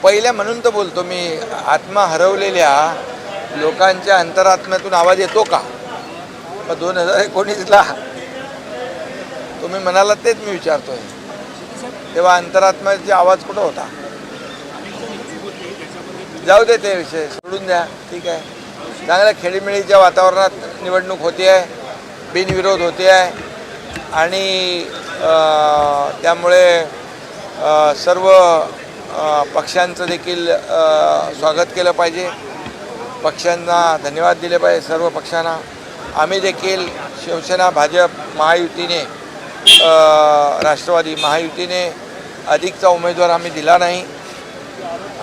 पहिल्या म्हणून तर बोलतो मी, आत्मा हरवलेल्या लोकांच्या अंतरात्म्यातून आवाज येतो का? मग 2019ला तुम्ही म्हणाला तेच मी विचारतोय, तेव्हा अंतरात्म्याचा आवाज कुठं होता? जाऊ दे, ते विषय सोडून द्या. ठीक आहे, चांगल्या खेळीमेळीच्या वातावरणात निवडणूक होते आहे, बिनविरोध होते आहे आणि त्यामुळे सर्व पक्षांचं देखील स्वागत केलं पाहिजे. पक्षांना धन्यवाद दिले पाहिजे, सर्व पक्षांना. आम्ही देखील शिवसेना, भाजप, महायुतीने, राष्ट्रवादी महायुतीने अधिकचा उमेदवार आम्ही दिला नाही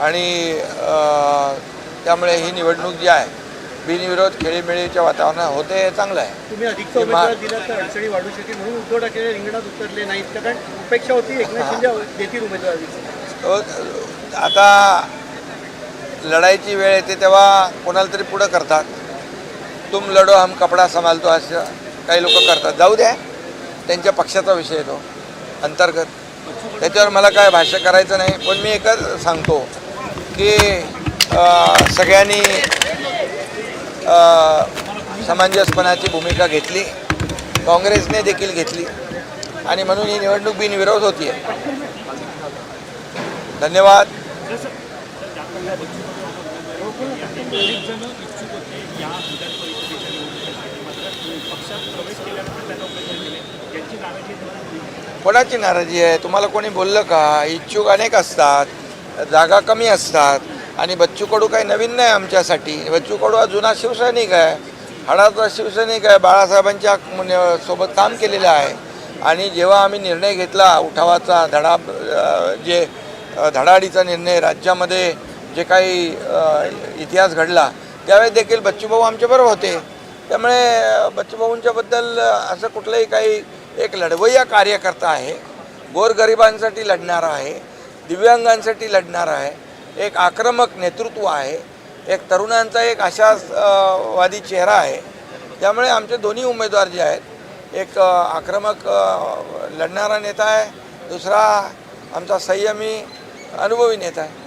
आणि त्यामुळे ही निवडणूक जी आहे बिनविरोध खेळीमेळीच्या वातावरणात होते, हे चांगलं आहे. तुम्ही अधिकचा उमेदवार दिला तर अडचणी वाढू शकेल म्हणून उद्धव ठाकरे रिंगणात उतरले नाहीत, कारण अपेक्षा होती एकनाथ शिंदे देतील उमेदवारी. आता लढाईची वेळ येते तेव्हा कोणाला तरी पुढं करतात. तुम लढो हम कपडा संभालतो असं काही लोक करतात. जाऊ द्या, त्यांच्या पक्षाचा विषय येतो अंतर्गत, त्याच्यावर मला काय भाष्य करायचं नाही. पण मी एकच सांगतो की सगळ्यांनी समंजसपणाची भूमिका घेतली, काँग्रेसने देखील घेतली आणि म्हणून ही निवडणूक बिनविरोध होती आहे. धन्यवाद. कोणाची नाराजी आहे? तुम्हाला कोणी बोललं का? इच्छुक अनेक असतात, जागा कमी असतात आणि बच्चू कडू काही नवीन नाही आमच्यासाठी. बच्चू कडू हा जुना शिवसैनिक आहे, हाडाचा शिवसैनिक आहे, बाळासाहेबांच्या सोबत काम केलेलं आहे. आणि जेव्हा आम्ही निर्णय घेतला उठावाचा, जे धडाडीचा निर्णय, राज्यामध्ये जे काही इतिहास घडला, त्यावेळेस देखील बच्चूभाऊ आमच्याबरोबर होते. त्यामुळे बच्चूभाऊंच्याबद्दल असं कुठलंही काही, एक लढवय्या कार्यकर्ता आहे, गोरगरिबांसाठी लढणारा आहे, दिव्यांगांसाठी लढणारा आहे, एक आक्रमक नेतृत्व आहे, एक तरुणांचा एक आशावादी चेहरा आहे. त्यामुळे आमचे दोन्ही उमेदवार जे आहेत, एक आक्रमक लढणारा नेता आहे, दुसरा आमचा संयमी अनुभवी नेता आहे.